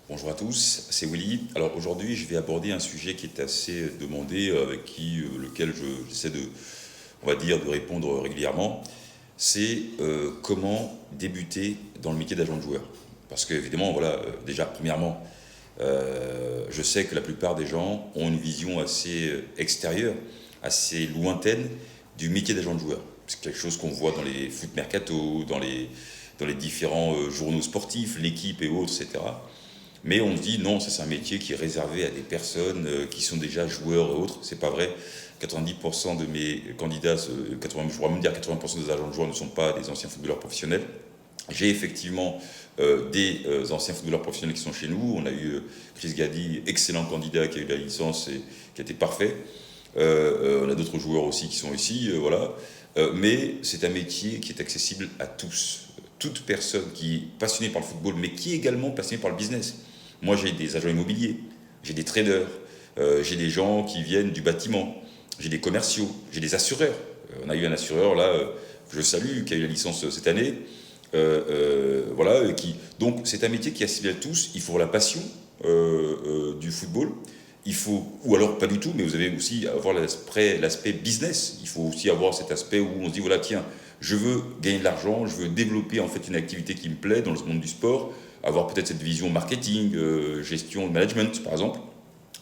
Bonjour à tous, c'est Willy. Alors aujourd'hui, je vais aborder un sujet qui est assez demandé, lequel j'essaie on va dire, de répondre régulièrement. C'est comment débuter dans le métier d'agent de joueur. Parce qu'évidemment, voilà, déjà, premièrement, je sais que la plupart des gens ont une vision assez extérieure, assez lointaine du métier d'agent de joueur. C'est quelque chose qu'on voit dans les foot mercato, dans les différents journaux sportifs, l'équipe et autres, etc. Mais on se dit non, ça c'est un métier qui est réservé à des personnes qui sont déjà joueurs et autres. C'est pas vrai. 90% de mes candidats, 80, je pourrais même dire 80% des agents de joueurs ne sont pas des anciens footballeurs professionnels. J'ai effectivement des anciens footballeurs professionnels qui sont chez nous. On a eu Chris Gadi, excellent candidat qui a eu la licence et qui a été parfait. On a d'autres joueurs aussi qui sont ici, voilà. Mais c'est un métier qui est accessible à tous. Toute personne qui est passionnée par le football, mais qui est également passionnée par le business. Moi, j'ai des agents immobiliers, j'ai des traders, j'ai des gens qui viennent du bâtiment, j'ai des commerciaux, j'ai des assureurs. On a eu un assureur, là, que je salue, qui a eu la licence cette année. Voilà, donc, c'est un métier qui est accessible à tous. Il faut la passion du football. Il faut, ou alors pas du tout, mais vous avez aussi avoir l'aspect business. Il faut aussi avoir cet aspect où on se dit, voilà, tiens, je veux gagner de l'argent, je veux développer en fait une activité qui me plaît dans le monde du sport, avoir peut-être cette vision marketing, gestion, management par exemple.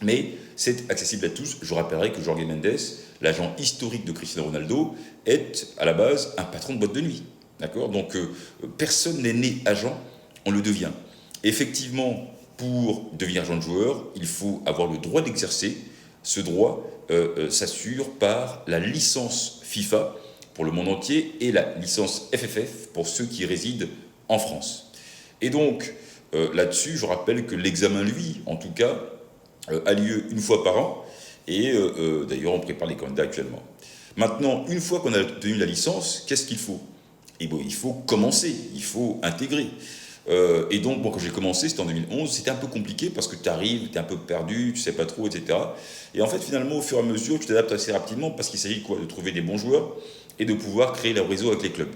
Mais c'est accessible à tous. Je rappellerai que Jorge Mendes, l'agent historique de Cristiano Ronaldo, est à la base un patron de boîte de nuit. D'accord. Donc personne n'est né agent, on le devient. Effectivement, pour devenir agent de joueur, il faut avoir le droit d'exercer. Ce droit s'assure par la licence FIFA pour le monde entier et la licence FFF pour ceux qui résident en France. Et donc, là-dessus, je rappelle que l'examen, lui, en tout cas, a lieu une fois par an. Et d'ailleurs, on prépare les candidats actuellement. Maintenant, une fois qu'on a obtenu la licence, qu'est-ce qu'il faut? Et bon, il faut commencer, il faut intégrer. Et donc, bon, quand j'ai commencé, c'était en 2011, c'était un peu compliqué parce que tu arrives, tu es un peu perdu, tu sais pas trop, etc. Et en fait, finalement, au fur et à mesure, tu t'adaptes assez rapidement parce qu'il s'agit de quoi? De trouver des bons joueurs et de pouvoir créer le réseau avec les clubs.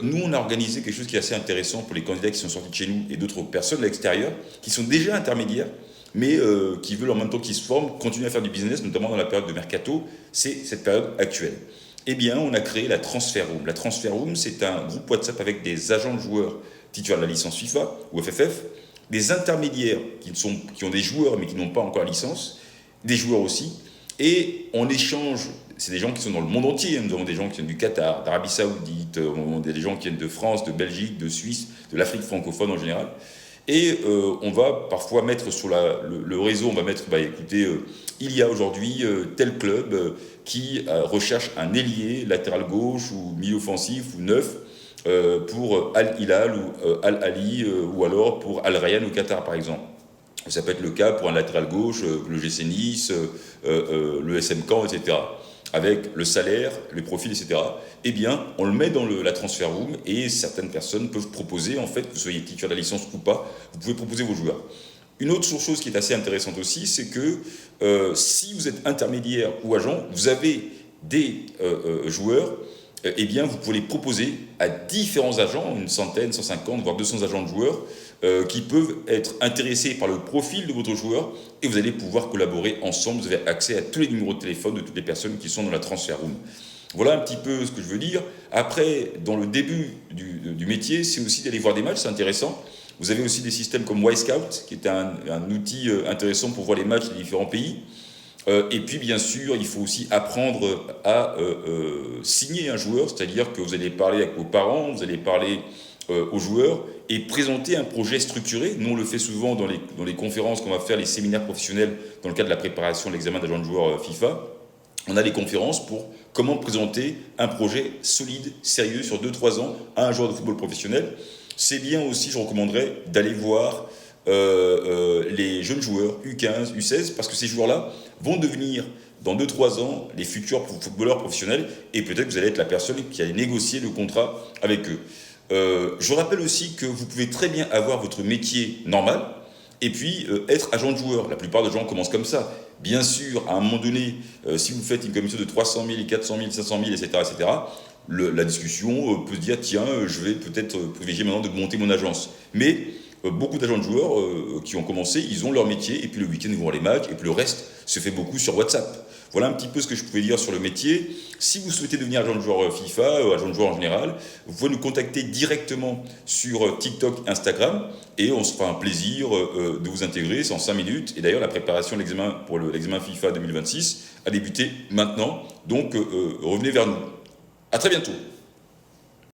Nous, on a organisé quelque chose qui est assez intéressant pour les candidats qui sont sortis de chez nous et d'autres personnes à l'extérieur qui sont déjà intermédiaires, mais qui veulent en même temps qu'ils se forment, continuer à faire du business, notamment dans la période de mercato. C'est cette période actuelle. Eh bien, on a créé la Transfer Room. La Transfer Room, c'est un groupe WhatsApp avec des agents de joueurs titulaires de la licence FIFA ou FFF, des intermédiaires qui ont des joueurs mais qui n'ont pas encore la licence, des joueurs aussi, et on échange. C'est des gens qui sont dans le monde entier. Nous avons des gens qui viennent du Qatar, d'Arabie Saoudite, des gens qui viennent de France, de Belgique, de Suisse, de l'Afrique francophone en général. Et on va parfois mettre sur le réseau, on va mettre, bah, écoutez, il y a aujourd'hui tel club qui recherche un ailier, latéral gauche ou milieu offensif ou neuf pour Al-Hilal ou Al-Ali ou alors pour Al-Rayyan au Qatar par exemple. Ça peut être le cas pour un latéral gauche, le GC Nice, le SM Caen, etc. Avec le salaire, les profils, etc. Eh bien, on le met dans la transfer room et certaines personnes peuvent proposer, en fait, que vous soyez titulaire de la licence ou pas, vous pouvez proposer vos joueurs. Une autre chose qui est assez intéressante aussi, c'est que si vous êtes intermédiaire ou agent, vous avez des joueurs, eh bien, vous pouvez les proposer à différents agents, une centaine, 150, voire 200 agents de joueurs, qui peuvent être intéressés par le profil de votre joueur et vous allez pouvoir collaborer ensemble. Vous avez accès à tous les numéros de téléphone de toutes les personnes qui sont dans la transfer room. Voilà un petit peu ce que je veux dire. Après, dans le début du métier, c'est aussi d'aller voir des matchs, c'est intéressant. Vous avez aussi des systèmes comme Y-Scout, qui est un outil intéressant pour voir les matchs des différents pays. Et puis, bien sûr, il faut aussi apprendre à signer un joueur, c'est-à-dire que vous allez parler avec vos parents, vous allez parler aux joueurs et présenter un projet structuré. Nous, on le fait souvent dans les conférences qu'on va faire, les séminaires professionnels dans le cadre de la préparation de l'examen d'agent de joueur FIFA. On a des conférences pour comment présenter un projet solide, sérieux, sur 2-3 ans à un joueur de football professionnel. C'est bien aussi, je recommanderais, d'aller voir les jeunes joueurs U15, U16, parce que ces joueurs-là vont devenir, dans 2-3 ans, les futurs footballeurs professionnels, et peut-être que vous allez être la personne qui allait négocier le contrat avec eux. Je rappelle aussi que vous pouvez très bien avoir votre métier normal, et puis être agent de joueur. La plupart des gens commencent comme ça. Bien sûr, à un moment donné, si vous faites une commission de 300 000, 400 000, 500 000, etc., la discussion peut se dire, tiens, je vais peut-être privilégier maintenant de monter mon agence. Mais beaucoup d'agents de joueurs qui ont commencé, ils ont leur métier, et puis le week-end, ils vont voir les matchs, et puis le reste se fait beaucoup sur WhatsApp. Voilà un petit peu ce que je pouvais dire sur le métier. Si vous souhaitez devenir agent de joueur FIFA, agent de joueur en général, vous pouvez nous contacter directement sur TikTok, Instagram, et on se fera un plaisir de vous intégrer, c'est en 5 minutes. Et d'ailleurs, la préparation de l'examen pour l'examen FIFA 2026 a débuté maintenant, donc revenez vers nous. À très bientôt.